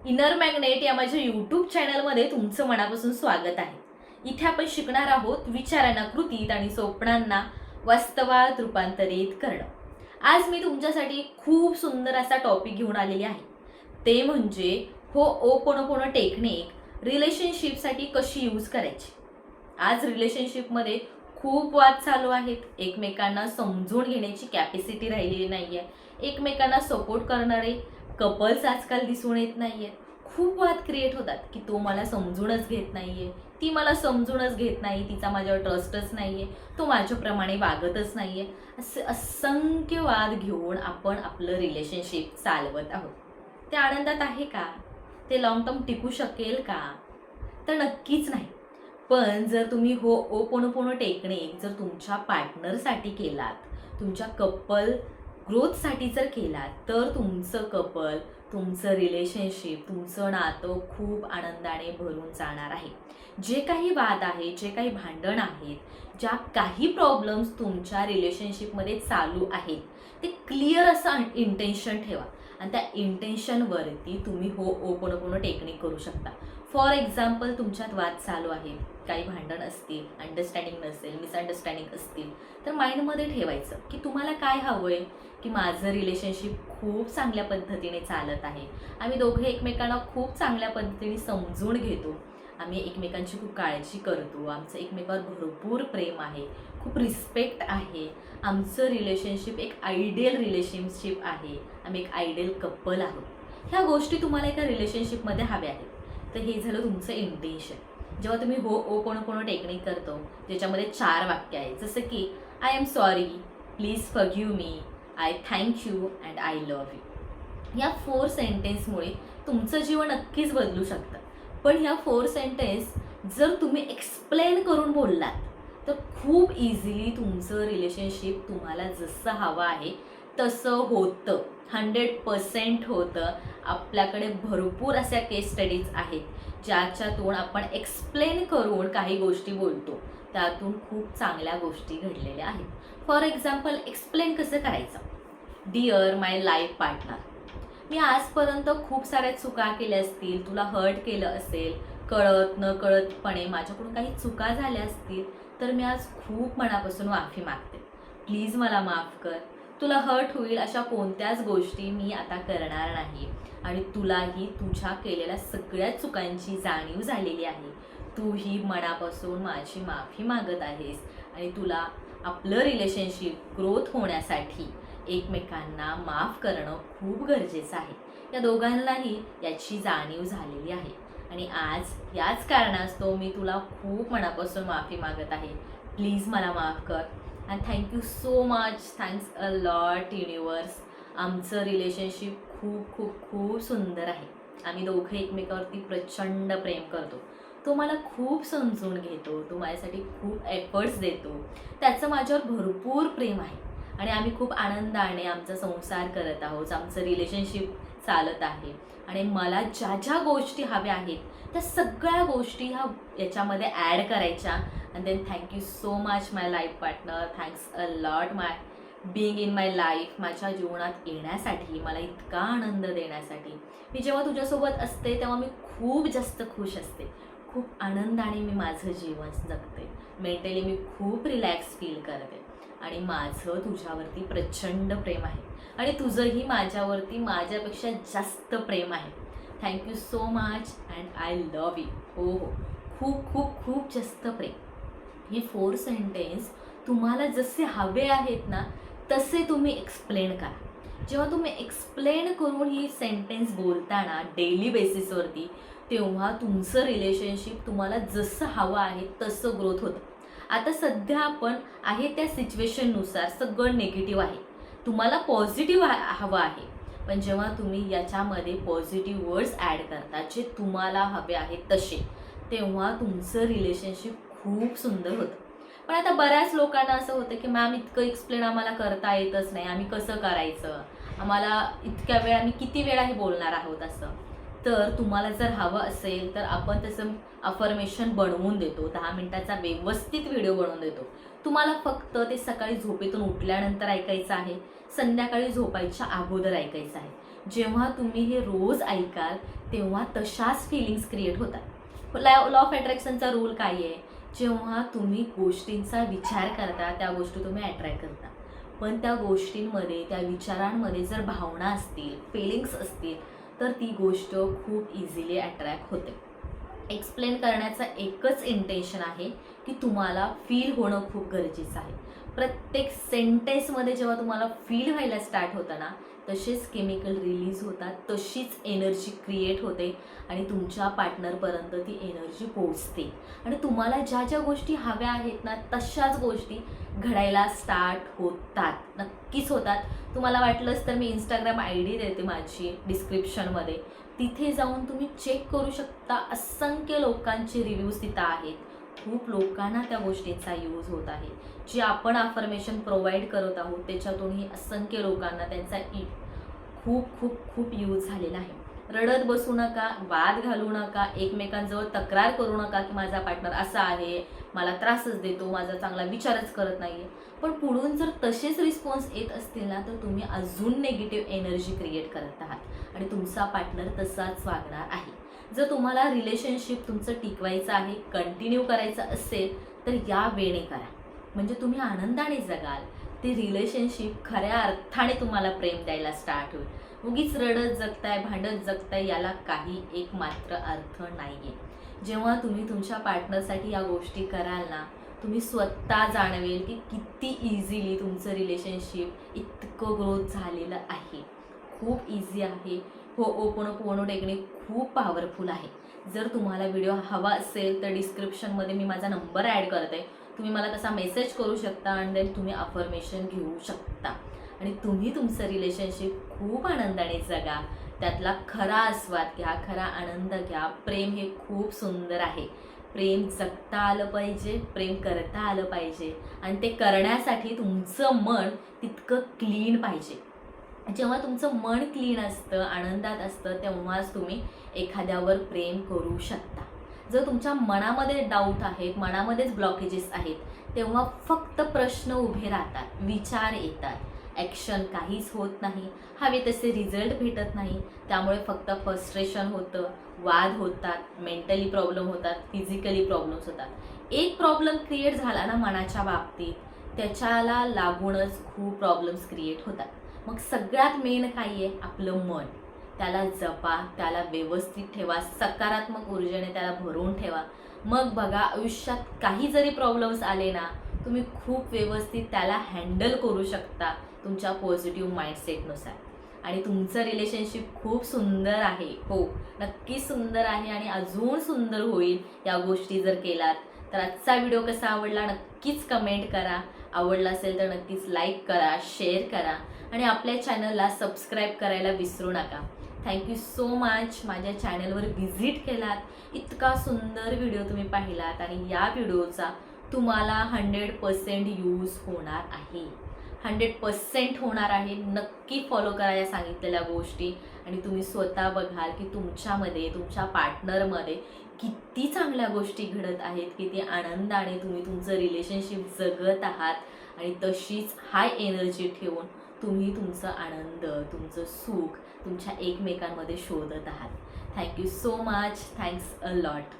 Inner magnet या माझ्या YouTube चॅनलमध्ये तुमचं मनापासून स्वागत आहे. इथे आपण शिकणार आहोत विचारांना कृतीत आणि स्वप्नांना वास्तवात रूपांतरित करणं. आज मी तुमच्यासाठी खूप सुंदर असा टॉपिक घेऊन आलेली आहे. ते म्हणजे होओपोनोपोनो टेक्निक रिलेशनशिपसाठी कशी यूज करायची. आज रिलेशनशिपमध्ये खूप वाद चालू आहेत. एकमेकांना समजून घेण्याची कॅपॅसिटी राहिलेली नाही आहे. एकमेकांना सपोर्ट करणारे कपल्स आजकाल दिसून येत नाहीये. खूप वाद क्रिएट होतात की तो मला समजूनच घेत नाहीये, ती मला समजूनच घेत नाही, तिचा माझ्यावर ट्रस्टच नाहीये, तो माझ्याप्रमाणे वागतच नाहीये. असे असंख्य वाद घेऊन आपण आपलं रिलेशनशिप चालवत आहोत. ते आनंदात आहे का? ते लॉंग टर्म टिकू शकेल का? तर नक्कीच नाही. पण जर तुम्ही होओपोनोपोनो टेक्निक जर तुमच्या पार्टनरसाठी केलात, तुमच्या कपल ग्रोथसाठी जर केलात, तर तुमचं कपल, तुमचं रिलेशनशिप, तुमचं नातं खूप आनंदाने भरून जाणार आहे. जे काही वाद आहे, जे काही भांडण आहेत, ज्या काही प्रॉब्लेम्स तुमच्या रिलेशनशिपमध्ये चालू आहेत, ते क्लिअर असं इंटेन्शन ठेवा आणि त्या इंटेन्शनवरती तुम्ही होओपोनोपोनो टेक्निक करू शकता. फॉर एक्झाम्पल, तुमच्यात वाद चालू आहे, काही भांडण असतील, अंडरस्टँडिंग नसेल, मिसअंडरस्टँडिंग असतील, तर माइंडमध्ये ठेवायचं की तुम्हाला काय हवं आहे, की माझं रिलेशनशिप खूप चांगल्या पद्धतीने चालत आहे, आम्ही दोघे एकमेकांना खूप चांगल्या पद्धतीने समजून घेतो, आम्ही एकमेकांची खूप काळजी करतो, आमचं एकमेकांवर भरपूर प्रेम आहे, खूप रिस्पेक्ट आहे, आमचं रिलेशनशिप एक आयडियल रिलेशनशिप आहे, आम्ही एक आयडियल कपल आहोत. ह्या गोष्टी तुम्हाला एका रिलेशनशिपमध्ये हव्या आहेत. तर हे झालं तुमचं इंटेन्शन. जेव्हा तुम्ही होओपोनोपोनो टेक्निक करतो, ज्याच्यामध्ये 4 वाक्य आहेत, जसं की I am sorry, please forgive me, I thank you and I love you. या 4 सेंटेन्समुळे तुमचं जीवन नक्कीच बदलू शकतं. पण ह्या 4 सेंटेन्स जर तुम्ही एक्सप्लेन करून बोललात, तर खूप इझिली तुमचं रिलेशनशिप तुम्हाला जसं हवं आहे तसं होतं. 100% होतं. आपल्याकडे भरपूर अशा केस स्टडीज आहेत, ज्याच्यातून आपण एक्सप्लेन करून काही गोष्टी बोलतो, त्यातून खूप चांगल्या गोष्टी घडलेल्या आहेत. फॉर एक्झाम्पल, एक्सप्लेन कसं करायचं. डिअर माय लाईफ पार्टनर, मी आजपर्यंत खूप साऱ्या चुका केल्या असतील, तुला हर्ट केलं असेल, कळत न कळतपणे माझ्याकडून काही चुका झाल्या असतील, तर मी आज खूप मनापासून माफी मागते. प्लीज मला माफ कर. तुला हर्ट होईल अशा कोणत्याच गोष्टी मी आता करणार नाही आणि तुलाही तुझ्या केलेल्या सगळ्या चुकांची जाणीव झालेली आहे. तूही मनापासून माझी माफी मागत आहेस आणि तुला आपलं रिलेशनशिप ग्रोथ होण्यासाठी एकमेकांना माफ करणं खूप गरजेचं आहे. या दोघांनाही याची जाणीव झालेली आहे आणि आज याच कारणास्तव मी तुला खूप मनापासून माफी मागत आहे. प्लीज मला माफ कर and thank you so much. Thanks a lot universe. आमचं रिलेशनशिप खूप खूप खूप सुंदर आहे. आम्ही दोघं एकमेकावरती प्रचंड प्रेम करतो. तो मला खूप समजून घेतो, तो माझ्यासाठी खूप एफर्ट्स देतो, त्याचं माझ्यावर भरपूर प्रेम आहे आणि आम्ही खूप आनंदाने आमचा संसार करत आहोत, आमचं रिलेशनशिप चालत आहे आणि मला ज्या ज्या गोष्टी हव्या आहेत त्या सगळ्या गोष्टी याच्यामध्ये ॲड करायच्या. And then thank you so much my life partner. Thanks a lot my being in my life. माझ्या जीवनात येण्यासाठी, मला इतका आनंद देण्यासाठी. मी जेव्हा तुझ्यासोबत असते तेव्हा मी खूप जास्त खुश असते, खूप आनंदाने मी माझं जीवन जगते. मेंटली मी खूप रिलॅक्स फील करते आणि माझं तुझ्यावरती प्रचंड प्रेम आहे आणि तुझंही माझ्यावरती माझ्यापेक्षा जास्त प्रेम आहे. Thank you so much and I love you. हो हो, खूप खूप खूप जास्त प्रेम. हे 4 सेंटेन्स तुम्हाला जसे हवे आहेत ना, तसे तुम्ही एक्सप्लेन करा. जेव्हा तुम्ही एक्सप्लेन करून ही सेंटेन्स बोलताना डेली बेसिसवरती, तेव्हा तुमचं रिलेशनशिप तुम्हाला जसं हवं आहे तसं ग्रोथ होतं. आता सध्या आपण आहे त्या सिच्युएशननुसार सगळं निगेटिव्ह आहे. तुम्हाला पॉझिटिव्ह हवं आहे, पण जेव्हा तुम्ही याच्यामध्ये पॉझिटिव्ह वर्ड्स ॲड करता जे तुम्हाला हवे आहेत तसे, तेव्हा तुमचं रिलेशनशिप खूप सुंदर होतं. पण आता बऱ्याच लोकांना असं होतं की मॅम, इतकं एक्सप्लेन आम्हाला करता येतच नाही, आम्ही कसं करायचं, आम्हाला इतक्या वेळ आम्ही किती वेळा हे बोलणार आहोत असं. तर तुम्हाला जर हवं असेल तर आपण तसं अफर्मेशन बनवून देतो, 10 मिनिटाचा व्यवस्थित व्हिडिओ बनवून देतो. तुम्हाला फक्त ते सकाळी झोपेतून उठल्यानंतर ऐकायचं आहे, संध्याकाळी झोपायच्या अगोदर ऐकायचं आहे. जेव्हा तुम्ही हे रोज ऐकाल तेव्हा तशाच फिलिंग्स क्रिएट होतात. लॉ ऑफ अट्रॅक्शनचा रूल काय आहे? जेव्हा तुम्ही गोष्टींचा विचार करता त्या गोष्टी तुम्ही अट्रॅक्ट करता. पण त्या गोष्टींमध्ये, त्या विचारांमध्ये जर भावना असतील, फिलिंग्स असतील, तर ती गोष्ट खूप इझिली अट्रॅक्ट होते. एक्सप्लेन करण्याचा एकच इंटेन्शन आहे की तुम्हाला फील होणं खूप गरजेचं आहे. प्रत्येक सेंटेन्समध्ये जेव्हा तुम्हाला फील व्हायला स्टार्ट होतं ना, तसेच केमिकल रिलीज होतात, तशीच एनर्जी क्रिएट होते आणि तुमच्या पार्टनरपर्यंत ती एनर्जी पोहोचते आणि तुम्हाला ज्या ज्या गोष्टी हव्या आहेत ना, तशाच गोष्टी घडायला स्टार्ट होतात, नक्कीच होतात. तुम्हाला वाटलंच तर मी इंस्टाग्राम ID देते माझी डिस्क्रिप्शनमध्ये, तिथे जाऊन तुम्ही चेक करू शकता. असंख्य लोकांचे रिव्ह्यूज तिथं आहेत. खूप लोकांना त्या गोष्टींचा यूज होत आहे. जे आपण अफर्मेशन प्रोव्हाइड करत आहोत त्याच्यातूनही असंख्य लोकांना त्यांचा खूप खूप खूप यूज झालेला आहे. रडत बसू नका, वाद घालू नका, एकमेकांजवळ तक्रार करू नका की माझा पार्टनर असा आहे, मला त्रासच देतो, माझा चांगला विचारच करत नाही आहे. पण पुढून जर तसेच रिस्पॉन्स येत असतील ना, तर तुम्ही अजून निगेटिव्ह एनर्जी क्रिएट करत आहात आणि तुमचा पार्टनर तसाच वागणार आहे. जर तुम्हाला रिलेशनशिप तुमचं टिकवायचं आहे, कंटिन्यू करायचं असेल, तर या वेळेने करा. म्हणजे तुम्ही आनंदाने जगाल. ते रिलेशनशिप खऱ्या अर्थाने तुम्हाला प्रेम द्यायला स्टार्ट होईल. उगीच रडत जगताय, भांडत जगताय, याला काही एक मात्र अर्थ नाही आहे. जेव्हा तुम्ही तुमच्या पार्टनरसाठी या गोष्टी कराल ना, तुम्ही स्वतः जाणवेल की किती इझिली तुमचं रिलेशनशिप इतकं ग्रोथ झालेलं आहे. खूप इझी आहे. होओपोनोपोनो टेक्निक खूप पॉवरफुल आहे. जर तुम्हाला व्हिडिओ हवा असेल तर डिस्क्रिप्शनमध्ये मी माझा नंबर ॲड करते. तुम्ही मला तसा मेसेज करू शकता आणि देन तुम्ही अफर्मेशन घेऊ शकता आणि तुम्ही तुमचं रिलेशनशिप खूप आनंदाने जगा. त्यातला खरा आस्वाद घ्या, खरा आनंद घ्या. प्रेम हे खूप सुंदर आहे. प्रेम जगता आलं पाहिजे, प्रेम करता आलं पाहिजे आणि ते करण्यासाठी तुमचं मन तितकं क्लीन पाहिजे. जेव्हा तुमचं मन क्लीन असतं, आनंदात असतं, तेव्हाच तुम्ही एखाद्यावर प्रेम करू शकता. जर तुमच्या मनामध्ये डाऊट आहेत, मनामध्येच ब्लॉकेजेस आहेत, तेव्हा फक्त प्रश्न उभे राहतात, विचार येतात, ॲक्शन काहीच होत नाही, हवे तसे रिझल्ट भेटत नाही. त्यामुळे फक्त फ्रस्ट्रेशन होतं, वाद होतात, मेंटली प्रॉब्लेम होतात, फिजिकली प्रॉब्लेम्स होतात. एक प्रॉब्लेम क्रिएट झाला ना मनाच्या बाबतीत, त्याच्याला लागूनच खूप प्रॉब्लेम्स क्रिएट होतात. मग सगळ्यात मेन काय आहे? आपलं मन. त्याला जपा, त्याला व्यवस्थित ठेवा, सकारात्मक ऊर्जेने त्याला भरून ठेवा. मग बघा, आयुष्यात काही जरी प्रॉब्लेम्स आले ना, तुम्ही खूप व्यवस्थित त्याला हँडल करू शकता तुमच्या पॉझिटिव्ह माइंडसेटनुसार आणि तुमचं रिलेशनशिप खूप सुंदर आहे. हो, नक्की सुंदर आहे आणि अजून सुंदर होईल या गोष्टी जर केलात. तर आजचा व्हिडिओ कसा आवडला नक्कीच कमेंट करा. आवडला असेल तर नक्कीच लाईक करा, शेअर करा आणि आपल्या चॅनलला सबस्क्राईब करायला विसरू नका. Thank you so much. माझ्या चॅनलवर व्हिजिट केलात, इतका सुंदर व्हिडिओ तुम्ही पाहिलात आणि या व्हिडिओचा तुम्हाला 100% यूज होणार आहे. 100% होणार आहे. नक्की फॉलो करा या सांगितलेल्या गोष्टी आणि तुम्ही स्वतः बघाल की तुमच्यामध्ये, तुमच्या पार्टनरमध्ये किती चांगल्या गोष्टी घडत आहेत, किती आनंदाने तुम्ही तुमचं रिलेशनशिप जगत आहात आणि तशीच हाय एनर्जी ठेवून तुम्ही तुमचा आनंद, तुमचं सुख तुमच्या एकमेकांमध्ये शोधत आहात. Thank you so much. Thanks a lot.